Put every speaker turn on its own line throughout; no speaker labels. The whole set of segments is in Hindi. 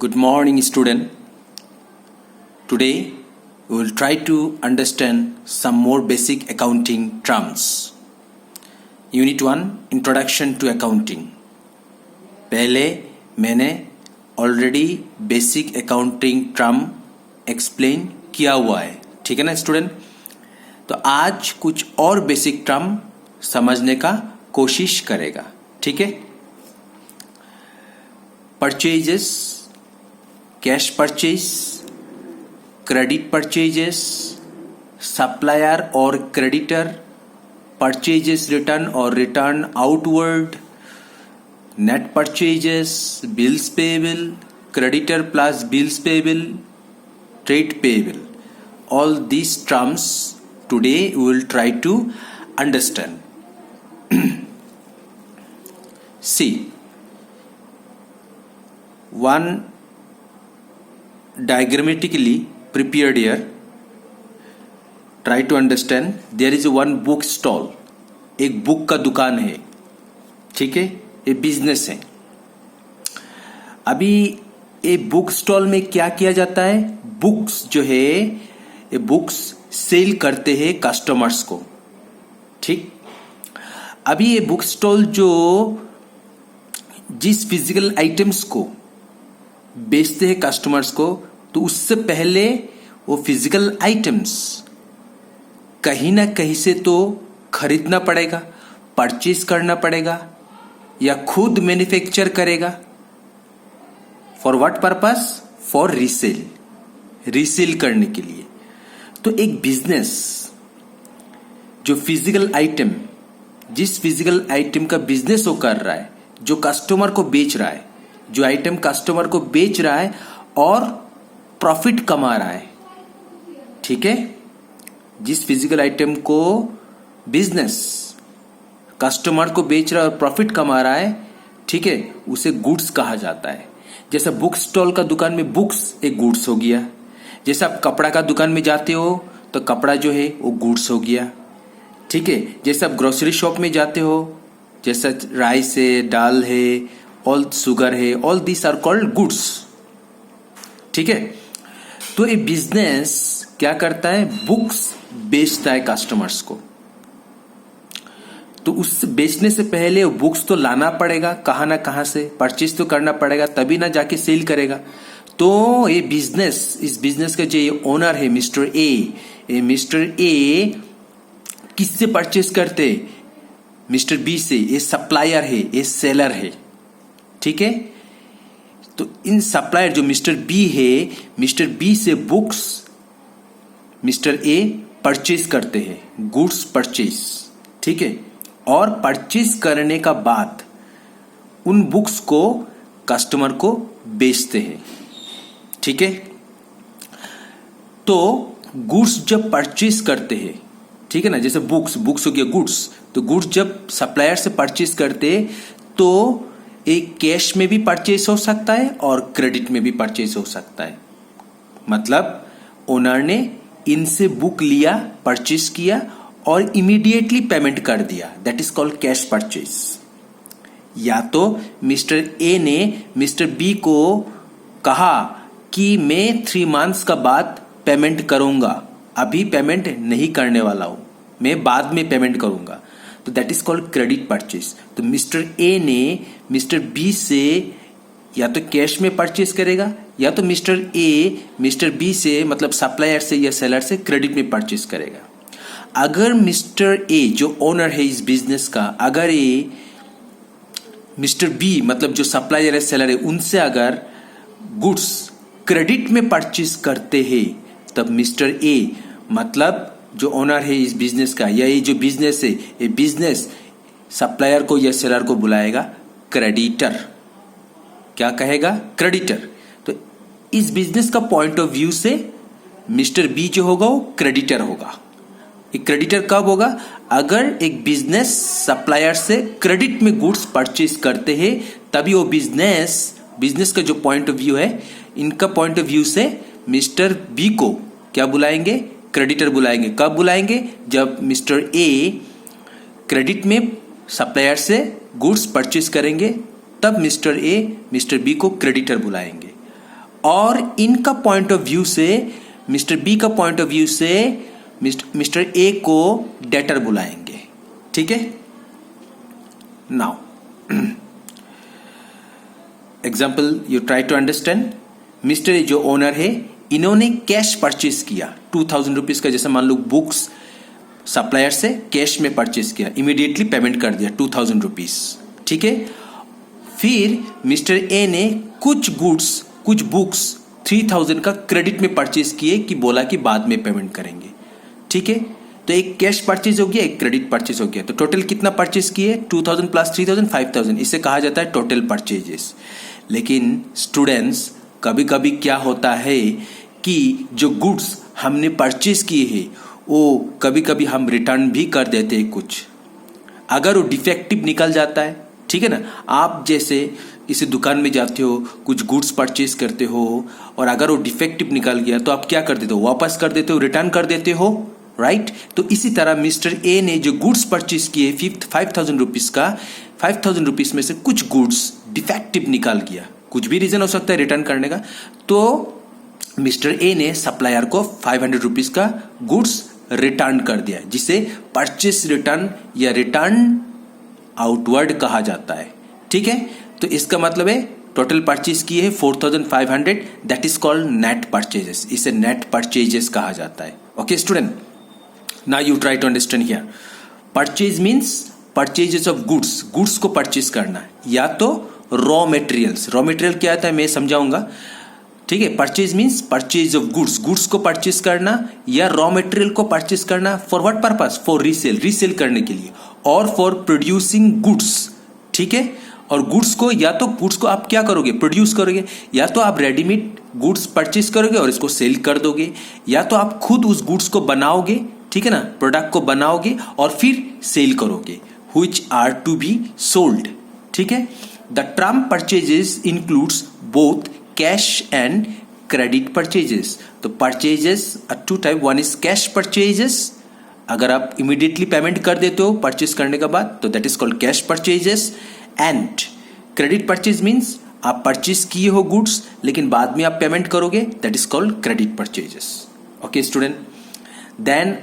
Good morning, student. Today we will try to understand some more basic accounting terms. Unit 1 Introduction to Accounting. पहले मैंने already basic accounting term explain किया हुआ है, ठीक है ना स्टूडेंट? तो आज कुछ और बेसिक टर्म समझने का कोशिश करेगा, ठीक है? Purchases, cash purchase, credit purchases, supplier और क्रेडिटर, परचेजेस रिटर्न और return outward, net purchases, bills payable, creditor plus bills payable, trade payable. All these terms today we will try to understand. See, one diagrammatically prepared here. Try to understand. There is one book stall. एक बुक का दुकान है, ठीक है? ये बिजनेस है. अभी ये बुक स्टॉल में क्या किया जाता है? बुक्स जो है ये बुक्स सेल करते हैं कस्टमर्स को, ठीक? अभी ये बुक स्टॉल जो जिस फिजिकल आइटम्स को बेचते हैं कस्टमर्स को, तो उससे पहले वो फिजिकल आइटम्स कहीं ना कहीं से तो खरीदना पड़ेगा, परचेज करना पड़ेगा, या खुद मैन्युफैक्चर करेगा. For what purpose? For resale, resale करने के लिए. तो एक बिजनेस जो फिजिकल आइटम, जिस फिजिकल आइटम का बिजनेस वो कर रहा है, जो कस्टमर को बेच रहा है, जो आइटम कस्टमर को बेच रहा है और प्रॉफिट कमा रहा है, ठीक है? जिस फिजिकल आइटम को बिजनेस कस्टमर को बेच रहा है और प्रॉफिट कमा रहा है, ठीक है, उसे गुड्स कहा जाता है. जैसा बुक स्टॉल का दुकान में बुक्स एक गुड्स हो गया. जैसा आप कपड़ा का दुकान में जाते हो तो कपड़ा जो है वो गुड्स हो गया, ठीक है? जैसा आप ग्रोसरी शॉप में जाते हो, जैसा राइस है, दाल है, ऑल शुगर है, all this are called goods, ठीक है? तो ये बिजनेस क्या करता है? बुक्स बेचता है कस्टमर्स को. तो उस बेचने से पहले वो बुक्स तो लाना पड़ेगा, कहाँ ना कहाँ से परचेज तो करना पड़ेगा, तभी ना जाके सेल करेगा. तो ये बिजनेस, इस बिजनेस का जो ये ओनर है मिस्टर ए, ये मिस्टर ए किससे परचेज करते? मिस्टर बी से. ये सप्लायर है, ये सेलर है, ठीक है? तो इन सप्लायर जो मिस्टर बी है, मिस्टर बी से बुक्स मिस्टर ए परचेज करते हैं, गुड्स परचेज, ठीक है? और परचेज करने का बाद उन बुक्स को कस्टमर को बेचते हैं, ठीक है? तो गुड्स जब परचेज करते हैं, ठीक है ना? जैसे बुक्स हो गया गुड्स. तो गुड्स जब सप्लायर से परचेज करते तो एक कैश में भी परचेज हो सकता है और क्रेडिट में भी परचेज हो सकता है. मतलब ओनर ने इनसे बुक लिया, परचेज किया और इमीडिएटली पेमेंट कर दिया, that is called cash purchase. या तो मिस्टर ए ने मिस्टर बी को कहा कि मैं 3 months का बाद पेमेंट करूंगा, अभी पेमेंट नहीं करने वाला हूं, मैं बाद में पेमेंट करूंगा, तो that is called credit purchase. तो मिस्टर ए ने मिस्टर बी से या तो कैश में परचेज करेगा, या तो मिस्टर ए मिस्टर बी से मतलब सप्लायर से या सेलर से क्रेडिट में परचेज करेगा. अगर मिस्टर ए जो ओनर है इस बिजनेस का, अगर ये मिस्टर बी मतलब जो सप्लायर है, सेलर है, उनसे अगर गुड्स क्रेडिट में परचेज करते हैं, तब मिस्टर ए मतलब जो ओनर है इस बिजनेस का, या ये जो बिजनेस है, ये बिजनेस सप्लायर को या सेलर को बुलाएगा क्रेडिटर. क्या कहेगा? क्रेडिटर. तो इस बिजनेस का पॉइंट ऑफ व्यू से मिस्टर बी जो होगा वो क्रेडिटर होगा. एक क्रेडिटर कब होगा? अगर एक बिजनेस सप्लायर से क्रेडिट में गुड्स परचेज करते हैं, तभी वो बिजनेस का जो पॉइंट ऑफ व्यू है, इनका पॉइंट ऑफ व्यू से मिस्टर बी को क्या बुलाएंगे? क्रेडिटर बुलाएंगे. कब बुलाएंगे? जब मिस्टर ए क्रेडिट में सप्लायर से गुड्स परचेज करेंगे, तब मिस्टर ए मिस्टर बी को क्रेडिटर बुलाएंगे. और इनका पॉइंट ऑफ व्यू से, मिस्टर बी का पॉइंट ऑफ व्यू से मिस्टर ए को डेटर बुलाएंगे, ठीक है। Now example you try to understand. Mister A जो ओनर है, इन्होंने कैश परचेज किया 2000 रुपीज का, जैसे मान लो बुक्स सप्लायर से कैश में परचेज किया, इमीडिएटली पेमेंट कर दिया 2000 रुपीज, ठीक है। फिर मिस्टर ए ने कुछ गुड्स, कुछ बुक्स 3000 का क्रेडिट में परचेज किए कि बोला कि बाद में पेमेंट करेंगे, ठीक है। तो एक कैश परचेज हो गया, एक क्रेडिट परचेज हो गया, तो टोटल कितना परचेज किए? 2000 प्लस 3000 5000, इसे कहा जाता है टोटल परचेजेस। लेकिन स्टूडेंट्स, कभी कभी क्या होता है कि जो गुड्स हमने परचेज किए हैं वो कभी कभी हम रिटर्न भी कर देते हैं कुछ, अगर वो डिफेक्टिव निकल जाता है, ठीक है ना। आप जैसे इस दुकान में जाते हो, कुछ गुड्स परचेज करते हो और अगर वो डिफेक्टिव निकल गया तो आप क्या कर देते हो? वापस कर देते हो, रिटर्न कर देते हो, राइट। तो इसी तरह मिस्टर ए ने जो गुड्स परचेज किए 5000 रुपीज का, 5000 रुपीज में से कुछ गुड्स डिफेक्टिव निकल गया, कुछ भी रीजन हो सकता है रिटर्न करने का, तो मिस्टर ए ने सप्लायर को 500 रुपीज का गुड्स रिटर्न कर दिया, जिसे परचेस रिटर्न या रिटर्न आउटवर्ड कहा जाता है, ठीक है। तो इसका मतलब है टोटल परचेज किए है 4500, that is called net purchases, इसे नेट परचेजेस कहा जाता है। Okay student, now you try to understand here. Purchase means purchases of goods, goods को परचेज करना, या तो रॉ मटेरियल्स, रॉ मटेरियल क्या आता है मैं समझाऊंगा, ठीक है। Purchase means purchase of goods, goods को परचेज करना या रॉ मटेरियल को परचेज करना। For what purpose? For resale, resale करने के लिए, और फॉर प्रोड्यूसिंग गुड्स, ठीक है। और गुड्स को, या तो गुड्स को आप क्या करोगे? प्रोड्यूस करोगे, या तो आप रेडीमेड गुड्स परचेज करोगे और इसको सेल कर दोगे, या तो आप खुद उस गुड्स को बनाओगे, ठीक है ना, प्रोडक्ट को बनाओगे और फिर सेल करोगे, which are to be sold, ठीक है। The term purchases includes both cash and credit purchases. तो purchases are two type, one is cash purchases, अगर आप इमीडिएटली पेमेंट कर देते हो परचेज करने के बाद तो that is called cash purchases. And credit purchase means आप परचेज किए हो गुड्स लेकिन बाद में आप पेमेंट करोगे, that is called credit purchases. Okay student, then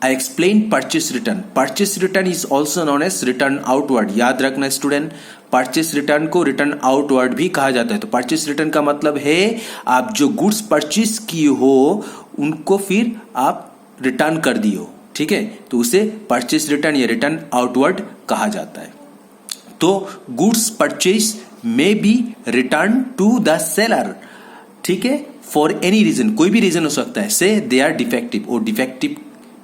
I explain purchase return. Purchase return is also known as return outward. याद रखना स्टूडेंट, परचेज रिटर्न को रिटर्न आउटवर्ड भी कहा जाता है। तो परचेज रिटर्न का मतलब है आप जो गुड्स परचेज किए हो उनको फिर आप रिटर्न कर दिए हो, ठीक है, तो उसे परचेज रिटर्न या रिटर्न आउटवर्ड कहा जाता है। तो goods purchase may be return to the seller, ठीक है, फॉर एनी रीजन, कोई भी रीजन हो सकता है, से दे आर डिफेक्टिव, और डिफेक्टिव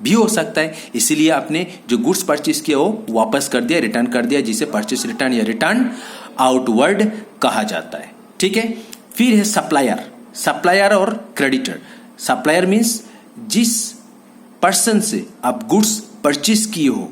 भी हो सकता है, इसीलिए आपने जो गुड्स परचेज किया वो वापस कर दिया, रिटर्न कर दिया, जिसे परचेज रिटर्न या रिटर्न आउटवर्ड कहा जाता है, ठीक है। फिर है सप्लायर, सप्लायर और क्रेडिटर। सप्लायर मीन्स जिस पर्सन से आप गुड्स परचेज किए हो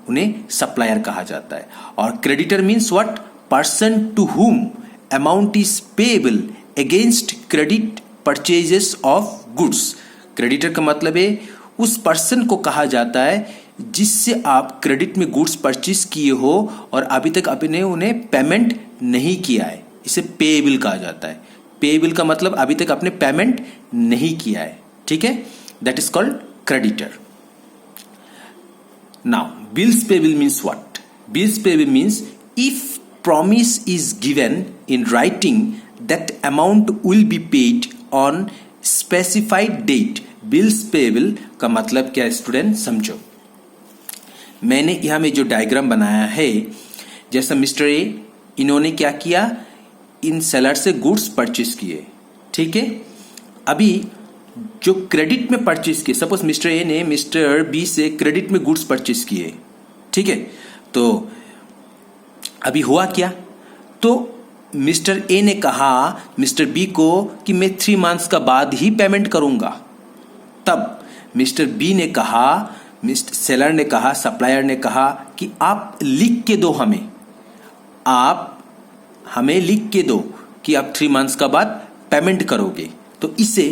उन्हें सप्लायर कहा जाता है। और creditor means what? Person to whom amount is payable against credit purchases of goods. Creditor का मतलब है उस पर्सन को कहा जाता है जिससे आप क्रेडिट में गुड्स परचेज किए हो और अभी तक आपने उन्हें पेमेंट नहीं किया है, इसे पेएबल कहा जाता है। पेएबल का मतलब अभी तक आपने पेमेंट नहीं किया है, ठीक है, that is called creditor. Now, bills payable means what? Bills payable means if promise is given in writing that amount will be paid on specified date. Bills payable का मतलब क्या है स्टूडेंट, समझो। मैंने यहाँ में जो डायग्राम बनाया है, जैसा मिस्टर ए, इन्होंने क्या किया, इन सेलर से गुड्स परचेज किए, ठीक है। अभी जो क्रेडिट में परचेज किए, सपोज मिस्टर ए ने मिस्टर बी से क्रेडिट में गुड्स परचेज किए, ठीक है, तो अभी हुआ क्या, तो मिस्टर ए ने कहा मिस्टर बी को कि मैं 3 मंथ्स का बाद ही पेमेंट करूंगा। तब मिस्टर बी ने कहा, मिस्टर सेलर ने कहा, सप्लायर ने कहा कि आप लिख के दो हमें, आप हमें लिख के दो कि आप 3 मंथ्स का बाद पेमेंट करोगे। तो इसे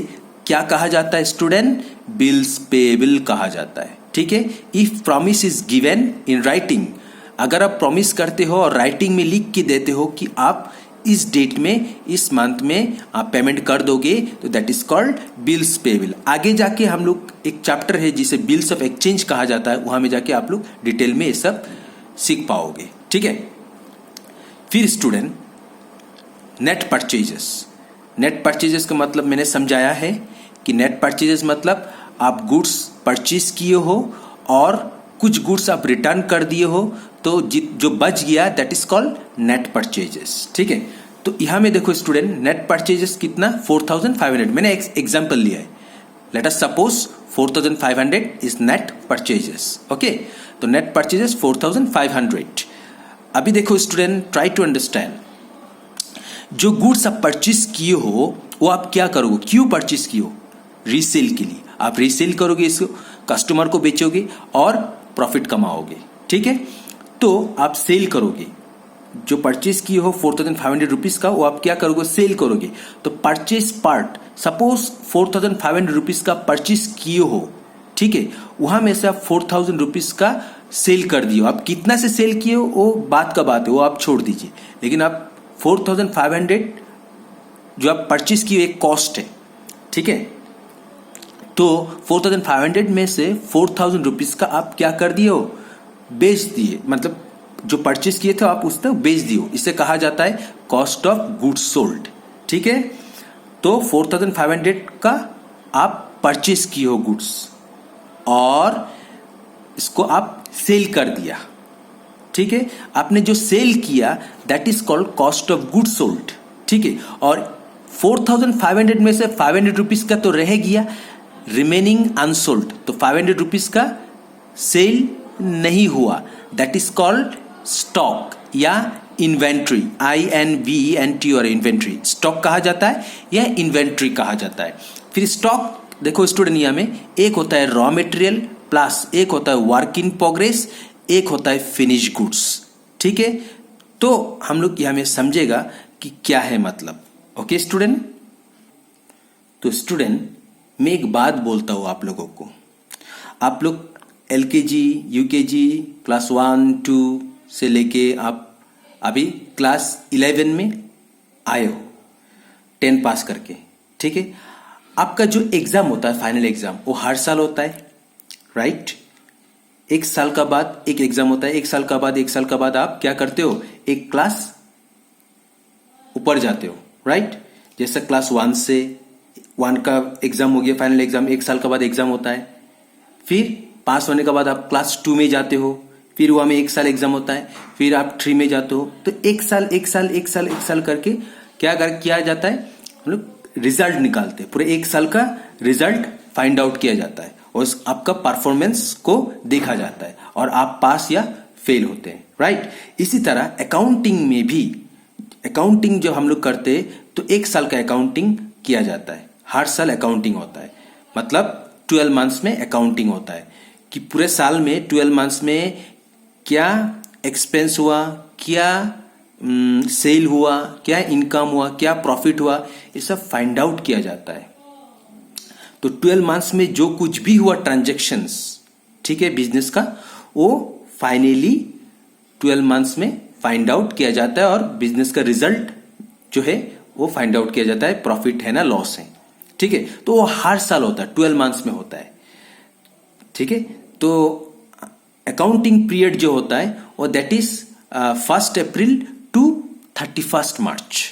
क्या कहा जाता है स्टूडेंट? बिल्स पेएबल कहा जाता है, ठीक है। If promise is given in writing, अगर आप प्रॉमिस करते हो और राइटिंग में लिख के देते हो कि आप इस डेट में, इस मंथ में आप पेमेंट कर दोगे तो that is called bills payable. आगे जाके हम लोग एक चैप्टर है जिसे बिल्स ऑफ एक्सचेंज कहा जाता है, वहां में जाके आप लोग डिटेल में ये सब सीख पाओगे। ठीक है, फिर student net purchases. Net purchases का मतलब मैंने समझाया है कि नेट परचेजेस मतलब आप गुड्स परचेज किए हो और कुछ गुड्स आप रिटर्न कर दिए हो, तो जो बच गया that is called net purchases. ठीक है, तो यहां में देखो स्टूडेंट, नेट परचेजेस कितना 4500। मैंने एक एग्जांपल लिया है, let us suppose 4500 is net purchases. Okay, तो नेट परचेजेस 4500। अभी देखो स्टूडेंट, ट्राई टू अंडरस्टैंड, जो गुड्स आप परचेज किए हो वो आप क्या करोगे, क्यों परचेज किए हो? रीसेल के लिए। आप रीसेल करोगे, इसको कस्टमर को बेचोगे और प्रॉफिट कमाओगे। ठीक है, तो आप सेल करोगे, जो परचेज किए हो 4500 रुपीज का, वो आप क्या करोगे, सेल करोगे। तो परचेज पार्ट, सपोज 4500 रुपीज का परचेज किए हो, ठीक है, वहां में से आप 4000 रुपीज का सेल कर दिए हो। आप कितना से सेल किए हो वो बात का बात है, वो आप छोड़ दीजिए, लेकिन आप 4500 जो आप परचेज किए एक कॉस्ट है। ठीक है, तो 4500 में से 4000 रुपीज का आप क्या कर दिए हो, बेच दिए, मतलब जो परचेज किए थे आप उसको बेच दिए। इसे कहा जाता है कॉस्ट ऑफ गुड्स सोल्ड। ठीक है, तो 4500 का आप परचेज किए हो गुड्स और इसको आप सेल कर दिया। ठीक है, आपने जो सेल किया that is called cost of goods sold. ठीक है, और 4500 में से 500 रुपीज का तो रह गया, रिमेनिंग अनसोल्ड, तो 500 रुपीज का सेल नहीं हुआ, दैट इज कॉल्ड स्टॉक या इन्वेंट्री। INVENT और इन्वेंट्री स्टॉक कहा जाता है या इन्वेंट्री कहा जाता है। फिर स्टॉक देखो स्टूडेंट, यहाँ में एक होता है रॉ मटेरियल प्लस एक होता है वर्क इन प्रोग्रेस, एक होता है फिनिश गुड्स। ठीक है, तो हम लोग यहाँ में समझेगा कि क्या है मतलब। ओके स्टूडेंट, तो स्टूडेंट मैं एक बात बोलता हूं आप लोगों को, आप लोग LKG UKG क्लास 1 2 से लेके आप अभी क्लास 11 में आए हो 10 पास करके। ठीक है, आपका जो एग्जाम होता है फाइनल एग्जाम वो हर साल होता है, राइट? एक साल का बाद एक एग्जाम होता है, एक साल का बाद, एक साल का बाद आप क्या करते हो, एक क्लास ऊपर जाते हो, राइट? जैसे क्लास 1 का एग्जाम हो गया, फाइनल एग्जाम, एक साल का बाद एग्जाम होता है। फिर पास होने के बाद आप क्लास 2 में जाते हो, फिर वहां में एक साल एग्जाम होता है, फिर आप 3 में जाते हो। तो एक साल करके क्या किया जाता है, हम लोग रिजल्ट निकालते हैं, पूरे एक साल का रिजल्ट फाइंड आउट किया जाता है और आपका परफॉर्मेंस को देखा जाता है और आप पास या फेल होते हैं, राइट? इसी तरह अकाउंटिंग में भी, अकाउंटिंग जो हम लोग करते हैं तो एक साल का अकाउंटिंग किया जाता है, हर साल अकाउंटिंग होता है, मतलब 12 मंथ्स में अकाउंटिंग होता है कि पूरे साल में 12 मंथ्स में क्या एक्सपेंस हुआ, क्या सेल हुआ, क्या इनकम हुआ, क्या प्रॉफिट हुआ, ये सब फाइंड आउट किया जाता है। तो 12 मंथ्स में जो कुछ भी हुआ ट्रांजैक्शंस, ठीक है, बिजनेस का, वो फाइनली 12 मंथ्स में फाइंड आउट किया जाता है और बिजनेस का रिजल्ट जो है वो फाइंड आउट किया जाता है, प्रॉफिट है ना लॉस है। ठीक है, तो वो हर साल होता है, 12 मंथ्स में होता है। ठीक है, तो अकाउंटिंग पीरियड जो होता है वो दैट इज 1 अप्रैल टू 31 मार्च।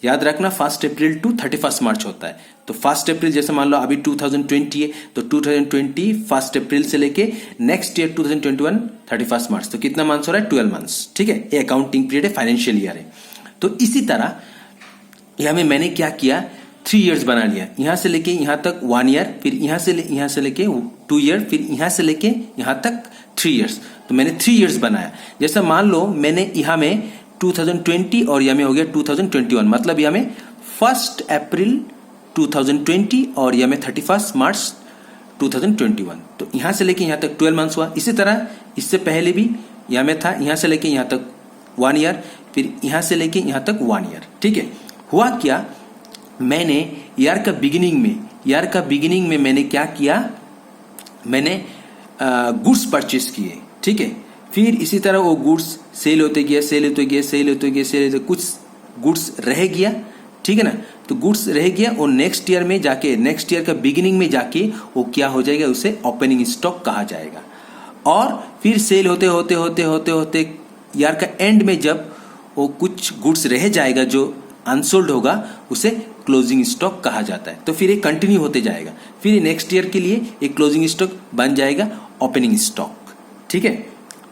याद रखना 1 अप्रैल टू 31 मार्च होता है। तो 1 अप्रैल जैसे मान लो अभी 2020 है तो 2020 1 अप्रैल से लेके नेक्स्ट ईयर 2021 31 मार्च, तो कितना मंथ्स हो रहा है, 12 मंथ्स। ठीक है, ये अकाउंटिंग पीरियड है, फाइनेंशियल ईयर है। तो इसी तरह यहां में मैंने क्या किया, 3 इयर्स बना लिया, यहां से लेके यहां तक 1 ईयर, फिर यहां से लेके 2 ईयर, फिर यहां से लेके यहां तक 3 इयर्स। तो मैंने 3 इयर्स बनाया। जैसा मान लो मैंने यहां में 2020 और यहां में हो गया 2021, मतलब यहां में 1 अप्रैल 2020 और यहां में 31 मार्च 2021। तो यहां से लेके यहां तक 12 मंथ्स हुआ। इसी तरह इससे पहले भी यहां में था, यहां से लेके यहां तक 1 ईयर, फिर यहां से लेके यहां तक 1 ईयर। ठीक है, हुआ क्या, मैंने ईयर का बिगिनिंग में मैंने क्या किया, मैंने गुड्स परचेस किए। ठीक है, फिर इसी तरह वो गुड्स सेल होते गए, कुछ गुड्स रह गया, ठीक है ना, तो गुड्स रह गया और नेक्स्ट ईयर में जाके, नेक्स्ट ईयर का बिगिनिंग में जाके वो क्या हो जाएगा, उसे ओपनिंग स्टॉक कहा जाएगा। और फिर सेल होते होते होते होते होते ईयर का एंड में जब वो कुछ गुड्स रह जाएगा जो अनसोल्ड होगा, उसे क्लोजिंग स्टॉक कहा जाता है। तो फिर ये कंटिन्यू होते जाएगा, फिर नेक्स्ट ईयर के लिए एक क्लोजिंग स्टॉक बन जाएगा ओपनिंग स्टॉक, ठीक है।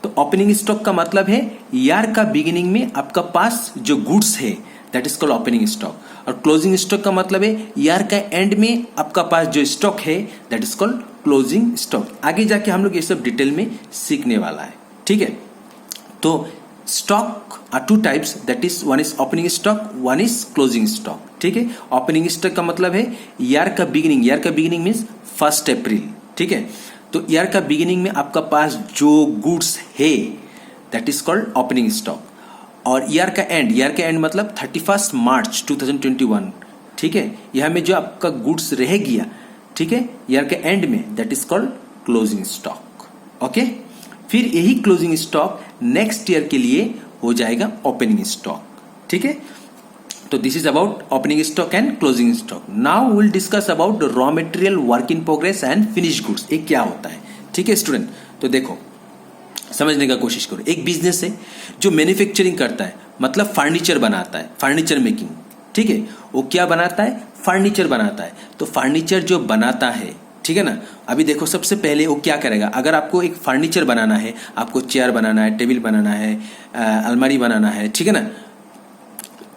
तो ओपनिंग स्टॉक का मतलब है ईयर का बिगिनिंग में आपका पास जो गुड्स है that is called opening stock, और क्लोजिंग स्टॉक का मतलब है ईयर का एंड में आपका पास जो स्टॉक है that is called closing stock. आगे जाके हम लोग ये सब डिटेल में सीखने वाला है, ठीक है। तो stock are two types, that is one is opening stock, one is closing stock, ठीक है। ओपनिंग स्टॉक का मतलब है ईयर का बिगिनिंग, ईयर का बिगिनिंग मीन्स 1 अप्रैल, ठीक है। तो ईयर का बिगिनिंग में आपका पास जो गुड्स है that is called opening stock, और ईयर का एंड मतलब 31 मार्च 2021, ठीक है। यह में जो आपका गुड्स रह गया, ठीक है, ईयर के एंड में that is called closing stock, okay. फिर यही क्लोजिंग स्टॉक नेक्स्ट ईयर के लिए हो जाएगा ओपनिंग स्टॉक, ठीक है। तो this is about opening stock and closing stock. Now will discuss about raw material, work in progress and finish goods. ये क्या होता है, ठीक है स्टूडेंट। तो देखो समझने का कोशिश करो। एक बिजनेस है जो मैन्युफैक्चरिंग करता है, मतलब फर्नीचर बनाता है, फर्नीचर मेकिंग, ठीक है। वो क्या बनाता है, फर्नीचर बनाता है। तो फर्नीचर जो बनाता है, ठीक है ना, अभी देखो सबसे पहले वो क्या करेगा, अगर आपको एक फर्नीचर बनाना है, आपको चेयर बनाना है, टेबल बनाना है, अलमारी बनाना है, ठीक है ना,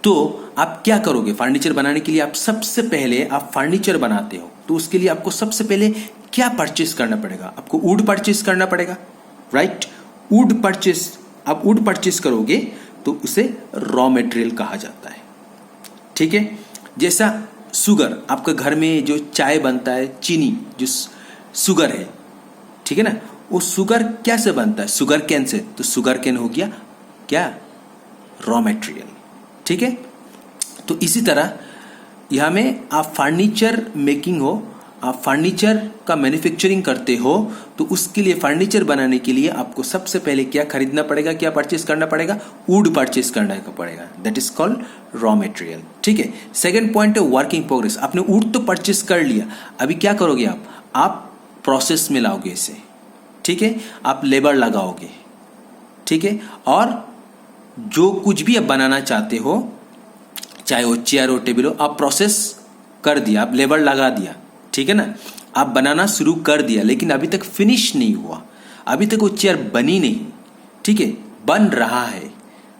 तो आप क्या करोगे, फर्नीचर बनाने के लिए आप सबसे पहले आप फर्नीचर बनाते हो, तो उसके लिए आपको सबसे पहले क्या परचेस करना पड़ेगा, आपको वुड परचेस करना पड़ेगा, राइट। वुड परचेस, आप वुड परचेस करोगे तो उसे रॉ मटेरियल कहा जाता है, ठीक है। जैसा शुगर, आपके घर में जो चाय बनता है, चीनी जो शुगर है, ठीक है ना, वो शुगर क्या से बनता है, शुगर कैन से, तो शुगर कैन हो गया क्या, रॉ मटेरियल, ठीक है। तो इसी तरह यहां में आप फर्नीचर मेकिंग हो, आप फर्नीचर का मैन्युफैक्चरिंग करते हो, तो उसके लिए फर्नीचर बनाने के लिए आपको सबसे पहले क्या खरीदना पड़ेगा, क्या परचेस करना पड़ेगा, वुड परचेस करना पड़ेगा, that is called raw material, ठीक है। सेकंड पॉइंट है वर्किंग प्रोग्रेस। आपने वुड तो परचेस कर लिया, अभी क्या करोगे आप प्रोसेस में लाओगे इसे, ठीक है, आप लेबर लगाओगे, ठीक है, और जो कुछ भी आप बनाना चाहते हो, चाहे वो चेयर हो, टेबल हो, आप प्रोसेस कर दिया, आप लेबर लगा दिया, ठीक है ना, आप बनाना शुरू कर दिया, लेकिन अभी तक फिनिश नहीं हुआ, अभी तक वो चेयर बनी नहीं, ठीक है, बन रहा है,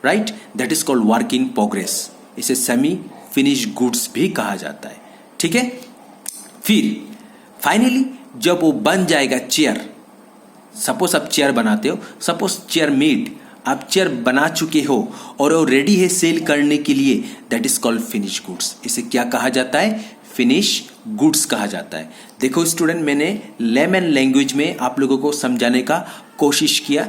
right, that is called work in progress. इसे सेमी फिनिश गुड्स भी कहा जाता है, ठीक है। फिर फाइनली जब वो बन जाएगा चेयर, सपोज आप चेयर बनाते हो, सपोज चेयर मेड, आप चेयर बना चुके हो और वो रेडी है सेल करने के लिए, that is called finish goods. इसे क्या कहा जाता है, फिनिश गुड्स कहा जाता है। देखो स्टूडेंट, मैंने लेमन लैंग्वेज में आप लोगों को समझाने का कोशिश किया,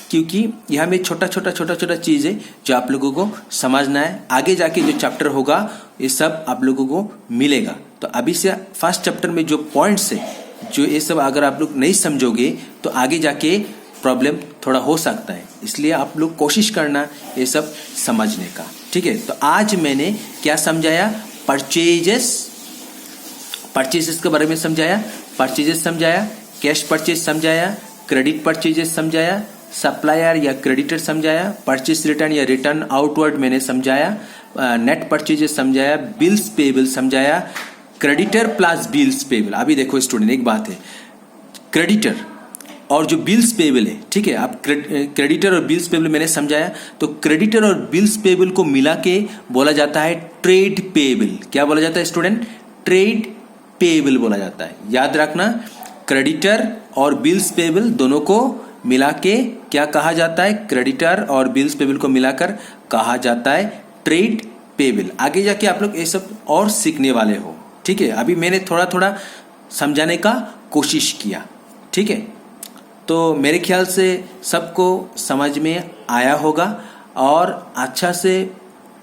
क्योंकि यहाँ में छोटा छोटा चीज़ है जो आप लोगों को समझना है। आगे जाके जो चैप्टर होगा ये सब आप लोगों को मिलेगा। तो अभी से फर्स्ट चैप्टर में जो पॉइंट्स है, जो ये सब अगर आप लोग नहीं समझोगे तो आगे जाके प्रॉब्लम थोड़ा हो सकता है, इसलिए आप लोग कोशिश करना ये सब समझने का, ठीक है। तो आज मैंने क्या समझाया, परचेजेस के बारे में समझाया, परचेजेस समझाया, कैश परचेज समझाया, क्रेडिट परचेजेस समझाया, सप्लायर या क्रेडिटर समझाया, परचेज रिटर्न या रिटर्न आउटवर्ड मैंने समझाया, नेट परचेजेस समझाया, बिल्स पेबल समझाया, क्रेडिटर प्लस बिल्स पेबल। अभी देखो स्टूडेंट, एक बात है, क्रेडिटर और जो बिल्स पेबल है, ठीक है, आप क्रेडिटर और बिल्स पेबल मैंने समझाया, तो क्रेडिटर और बिल्स पेबल को मिला के बोला जाता है ट्रेड पेबल। क्या बोला जाता है स्टूडेंट, ट्रेड पेबल बोला जाता है। याद रखना, क्रेडिटर और बिल्स पेबल दोनों को मिला के क्या कहा जाता है, क्रेडिटर और बिल्स पेबल को मिलाकर कहा जाता है ट्रेड पेबल। आगे जाके आप लोग ये सब और सीखने वाले हो, ठीक है। अभी मैंने थोड़ा थोड़ा समझाने का कोशिश किया, ठीक है। तो मेरे ख्याल से सबको समझ में आया होगा और अच्छा से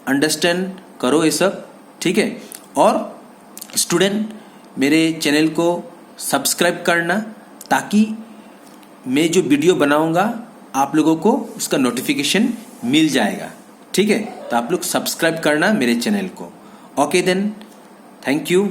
अंडरस्टैंड करो ये सब, ठीक है। और स्टूडेंट, मेरे चैनल को सब्सक्राइब करना, ताकि मैं जो वीडियो बनाऊंगा आप लोगों को उसका नोटिफिकेशन मिल जाएगा, ठीक है, तो आप लोग सब्सक्राइब करना मेरे चैनल को। Okay then, thank you.